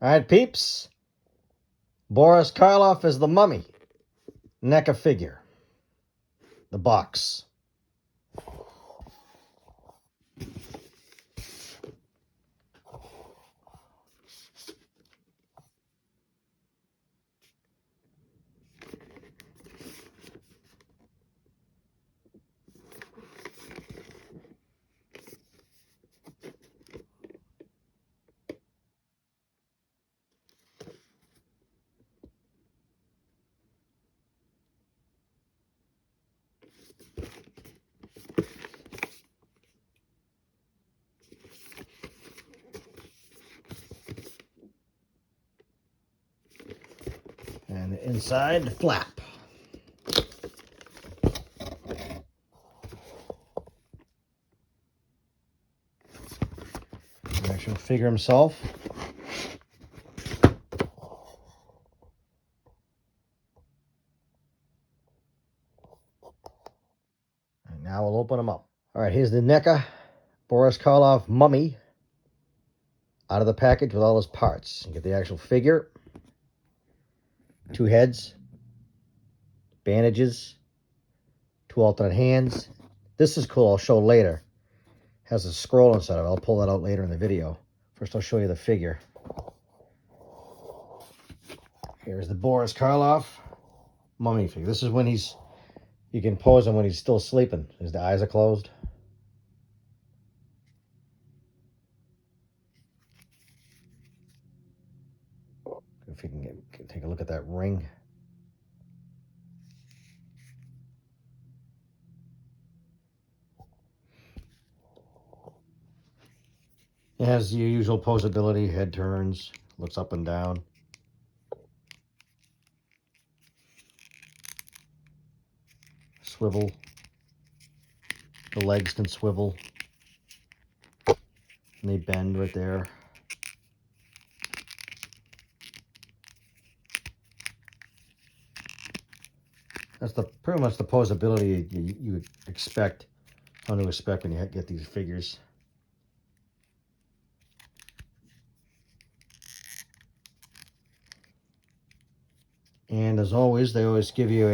All right, peeps. Boris Karloff is the mummy. Neca figure. The box. And the inside flap. The actual figure himself. And now we'll open them up. All right, here's the Neca Boris Karloff mummy out of the package with all his parts. You get the actual figure, 2 heads, bandages, 2 alternate hands. This is cool. I'll show later. Has a scroll inside of it. I'll pull that out later in the video. First, I'll show you the figure. Here's the Boris Karloff mummy figure. This is when you can pose him when he's still sleeping. His eyes are closed. If you can take a look at that ring. It has your usual posability, head turns, looks up and down. Swivel. The legs can swivel. And they bend right there. That's pretty much the posability you would expect, come to expect when you get these figures. And as always, they always give you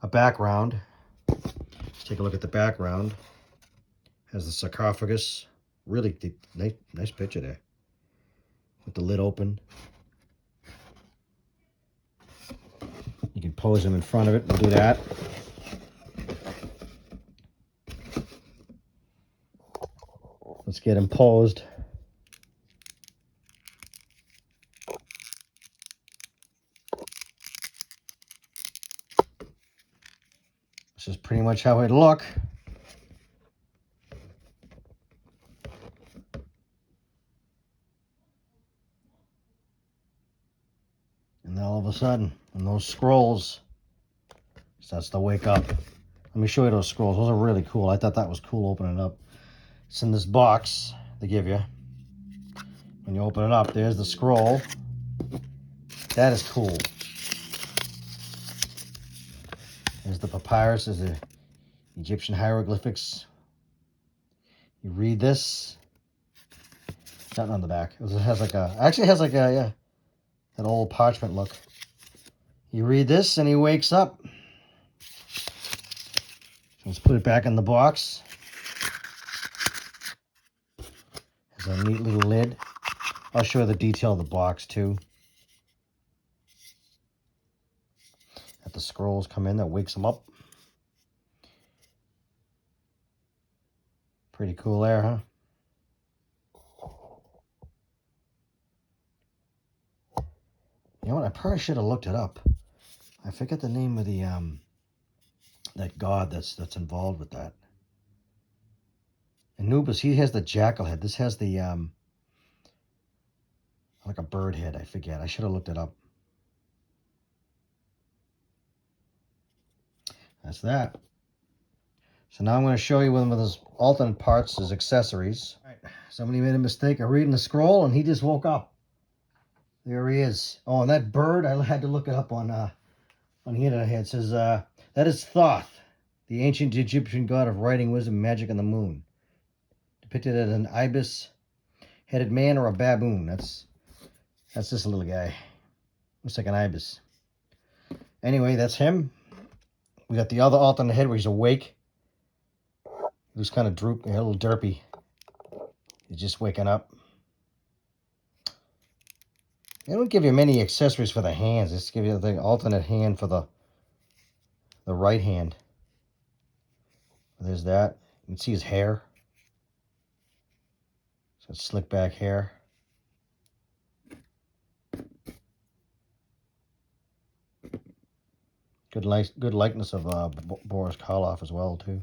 a background. Let's take a look at the background. Has the sarcophagus. Really deep, nice picture there. With the lid open. You can pose him in front of it. We'll do that. Let's get him posed. This is pretty much how it'd look. And then all of a sudden, when those scrolls starts to wake up. Let me show you those scrolls. Those are really cool. I thought that was cool opening it up. It's in this box they give you. When you open it up, there's the scroll. That is cool. There's the papyrus. There's the Egyptian hieroglyphics. You read this. Nothing on the back. It has like a, actually has like a, yeah, that old parchment look. You read this and he wakes up. Let's put it back in the box. Has a neat little lid. I'll show you the detail of the box too. That the scrolls come in, that wakes them up. Pretty cool there, huh? You know what? I probably should have looked it up. I forget the name of the that god that's involved with that. Anubis, he has the jackal head. This has the like a bird head. I forget. I should have looked it up. That's that. So now I'm going to show you one of his alternate parts, his accessories. All right. Somebody made a mistake of reading the scroll, and he just woke up. There he is. Oh, and that bird, I had to look it up on the internet. It says that is Thoth, the ancient Egyptian god of writing, wisdom, magic, and the moon, depicted as an ibis-headed man or a baboon. That's That's this little guy. Looks like an ibis. Anyway, that's him. We got the other alt on the head where he's awake. He was kind of droopy, a little derpy. He's just waking up. They don't give you many accessories for the hands. They just give you the alternate hand for the right hand. There's that. You can see his hair. So it's slick back hair. Good likeness of Boris Karloff as well, too.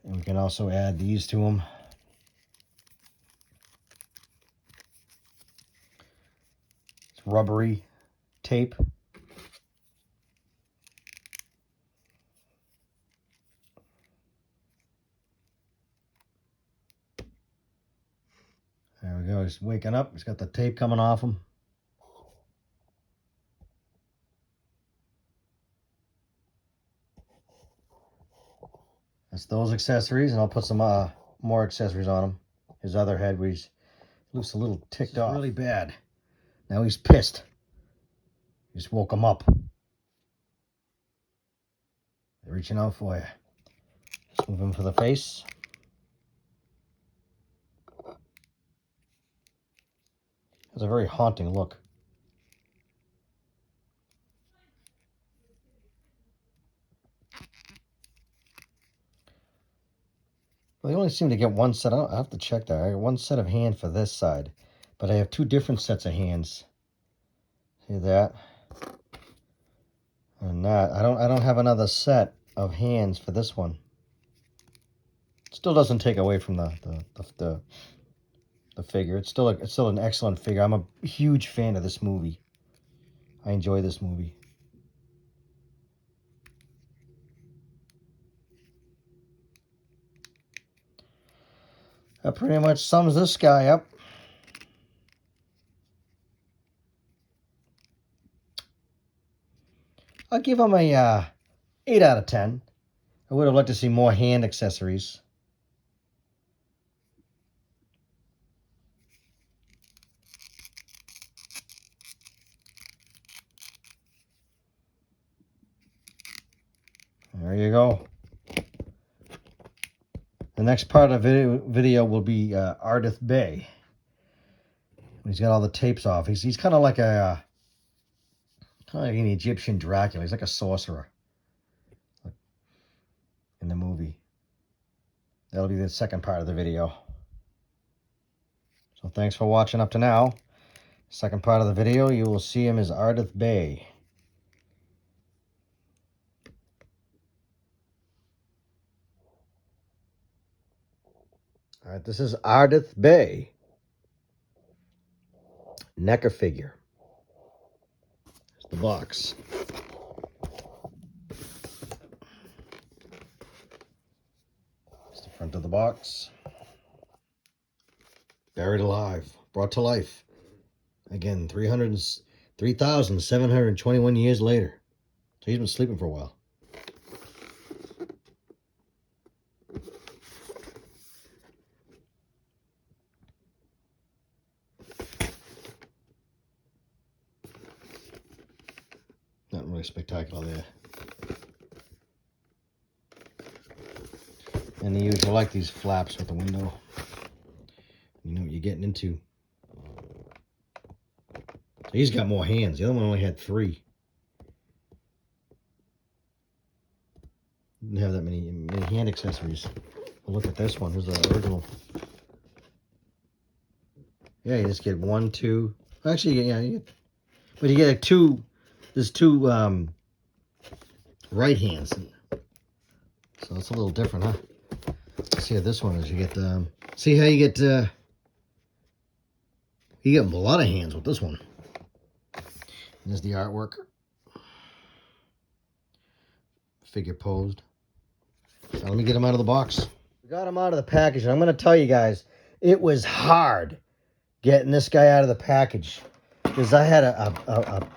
And we can also add these to them. It's rubbery tape. There we go. He's waking up. He's got the tape coming off him. That's those accessories, and I'll put some more accessories on him. His other head, where he looks a little ticked off. Really bad. Now he's pissed. Just woke him up. They're reaching out for you. Just move him for the face. Has a very haunting look. Well, they only seem to get one set. I have to check that. I have one set of hand for this side, but I have two different sets of hands. See that? And that. I don't have another set of hands for this one. Still doesn't take away from the figure. It's still an excellent figure. I'm a huge fan of this movie. I enjoy this movie. That pretty much sums this guy up. I'll give him a 8 out of 10. I would have liked to see more hand accessories. There you go. The next part of the video will be Ardath Bey. He's got all the tapes off. He's kind of like an Egyptian Dracula. He's like a sorcerer in the movie. That'll be the second part of the video. So thanks for watching up to now. Second part of the video, you will see him as Ardath Bey. All right, this is Ardath Bey. Neca figure. Here's the box. Here's the front of the box. Buried alive. Brought to life. Again, 3,721 years later. So he's been sleeping for a while. Not really spectacular there. And the usual, like these flaps with the window. You know what you're getting into. So he's got more hands. The other one only had 3. Didn't have that many hand accessories. Well, look at this one. Here's the original. Yeah, you just get 1, 2. Actually, yeah, but you get 2. There's 2 right hands. So it's a little different, huh? Let's see how this one is. You get see how you get a lot of hands with this one. There's the artwork. Figure posed. So let me get him out of the box. We got him out of the package, and I'm going to tell you guys, it was hard getting this guy out of the package. Because I had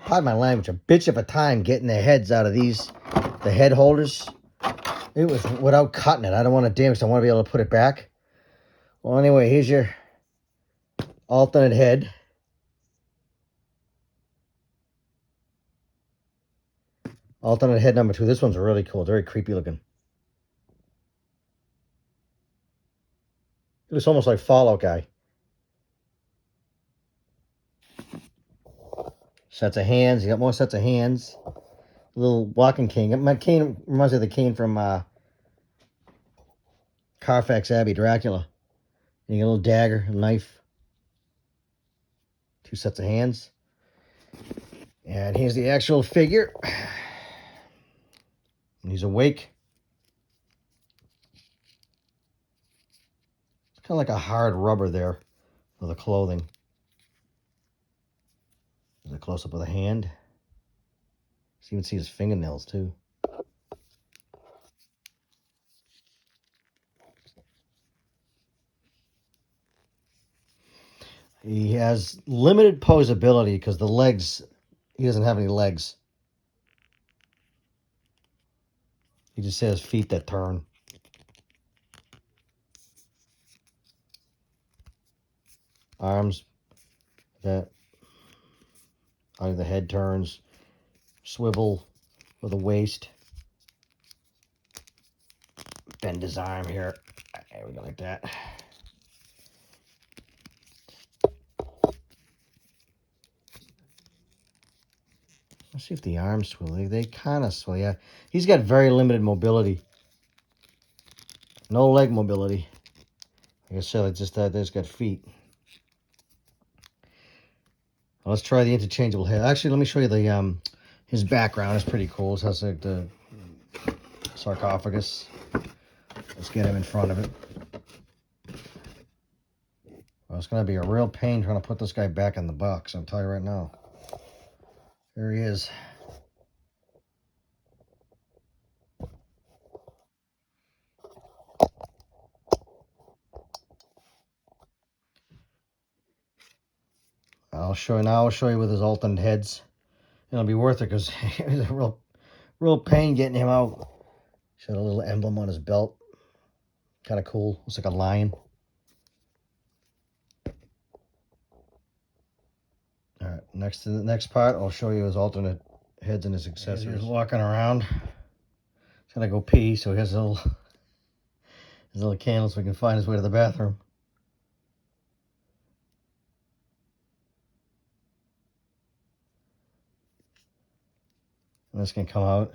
pardon my language, a bitch of a time getting the heads out of the head holders. It was without cutting it. I don't want to damage it. I want to be able to put it back. Well, anyway, here's your alternate head. Alternate head number 2. This one's really cool. Very creepy looking. It looks almost like Fallout guy. Sets of hands. You got more sets of hands. Little walking cane. My cane reminds me of the cane from Carfax Abbey, Dracula. And you got a little dagger, a knife. 2 sets of hands. And here's the actual figure. And he's awake. It's kind of like a hard rubber there for the clothing. There's a close-up of the hand. So you can see his fingernails too. He has limited posability because the legs, he doesn't have any legs. He just has feet that turn. Arms that either the head turns, swivel with the waist. Bend his arm here. There we go, like that. Let's see if the arms swivel. They kind of swivel, yeah. He's got very limited mobility. No leg mobility. Like I said, it's just that there's got feet. Well, let's try the interchangeable head. Actually, let me show you the his background. It's pretty cool. It has like the sarcophagus. Let's get him in front of it. Well, it's going to be a real pain trying to put this guy back in the box. I'll tell you right now. There he is. I'll show you with his alternate heads. It'll be worth it because it was a real pain getting him out. He's got a little emblem on his belt. Kind of cool. Looks like a lion. All right, next to the next part, I'll show you his alternate heads and his accessories. He's walking around. He's gonna go pee, so he has his little candle so he can find his way to the bathroom. And this can come out.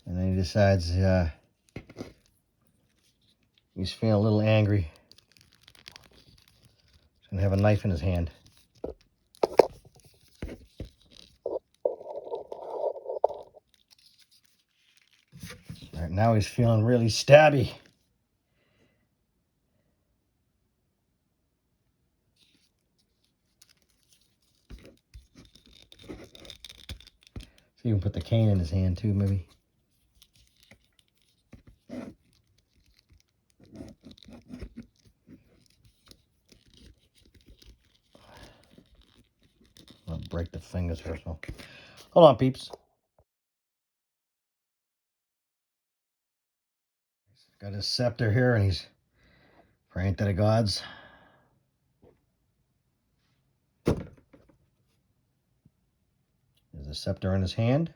And then he decides he's feeling a little angry. He's gonna have a knife in his hand. All right, now he's feeling really stabby. So you can put the cane in his hand too, maybe. I'll break the fingers first. Hold on, peeps. He's got his scepter here, and he's praying to the gods. There's a scepter in his hand.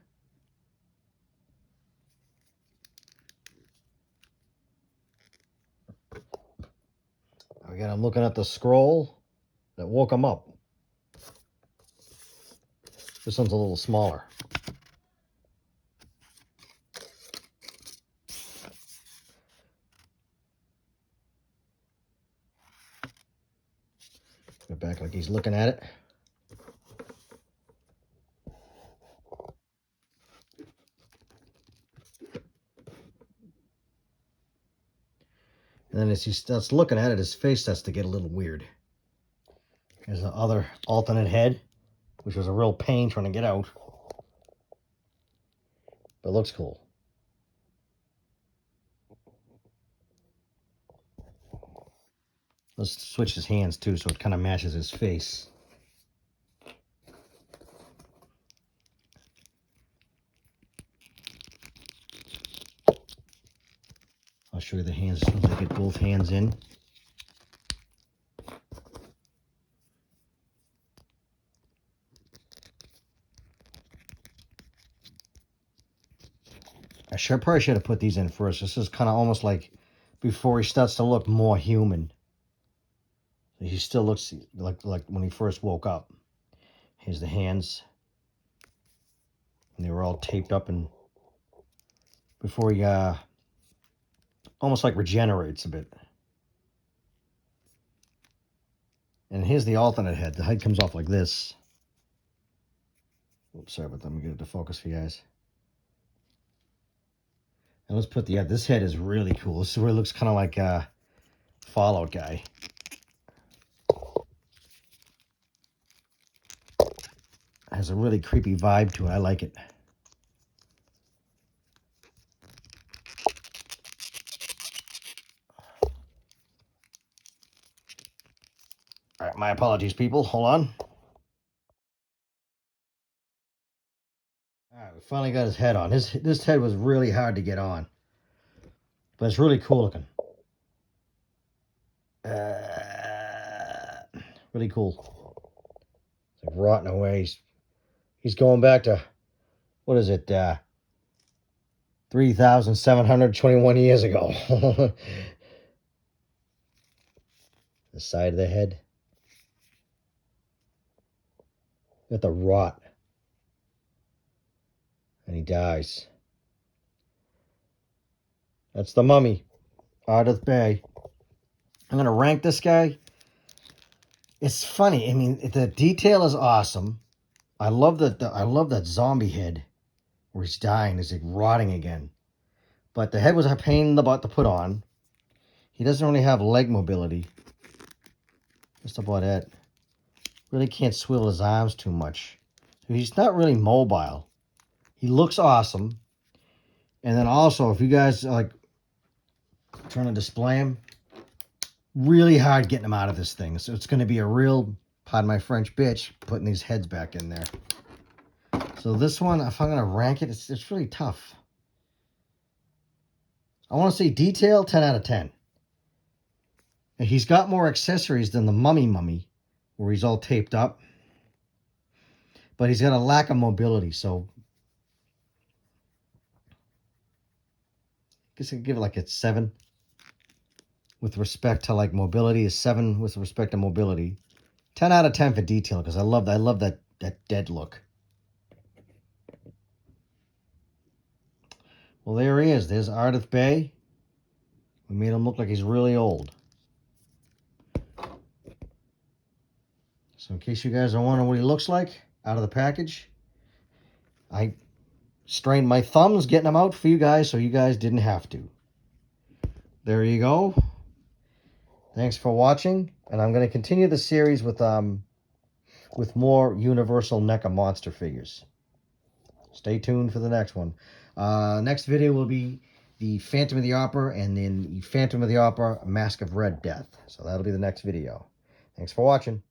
Again, I'm looking at the scroll that woke him up. This one's a little smaller. Put it back like he's looking at it. And then as he starts looking at it, his face starts to get a little weird. There's the other alternate head, which was a real pain trying to get out. But it looks cool. Let's switch his hands too, so it kind of matches his face. I'll show you the hands as soon as I get both hands in. Probably should have put these in first. This is kind of almost like before he starts to look more human. He still looks like when he first woke up. Here's the hands. And they were all taped up, and before he almost like regenerates a bit. And here's the alternate head. The head comes off like this. Oops, sorry about that. Let me get it to focus for you guys. And let's put this head is really cool. This is where it looks kind of like a Fallout guy. It has a really creepy vibe to it. I like it. All right, my apologies, people. Hold on. All right, we finally got his head on. This head was really hard to get on, but it's really cool looking. Really cool. It's like rotting away. He's going back to, what is it? 3,721 years ago. The side of the head. Got the rot. And he dies. That's the mummy. Ardath Bey. I'm going to rank this guy. It's funny. I mean, the detail is awesome. I love that zombie head where he's dying. He's like rotting again. But the head was a pain in the butt to put on. He doesn't really have leg mobility. Just about it. Really can't swivel his arms too much. So he's not really mobile. He looks awesome. And then also, if you guys are like trying to display him, really hard getting him out of this thing. So it's going to be a real, pardon my French, bitch putting these heads back in there. So this one, if I'm going to rank it, it's really tough. I want to say detail, 10 out of 10. And he's got more accessories than the mummy, where he's all taped up. But he's got a lack of mobility, so I guess I could give it like a 7. With respect to like mobility, is 7 with respect to mobility. 10 out of 10 for detail, because I love that dead look. Well, there he is. There's Ardath Bey. We made him look like he's really old. So in case you guys are wondering what he looks like out of the package, I strained my thumbs getting him out for you guys so you guys didn't have to. There you go. Thanks for watching, and I'm going to continue the series with more Universal Neca monster figures. Stay tuned for the next one. Next video will be the Phantom of the Opera, and then the Phantom of the Opera Mask of Red Death. So that'll be the next video. Thanks for watching.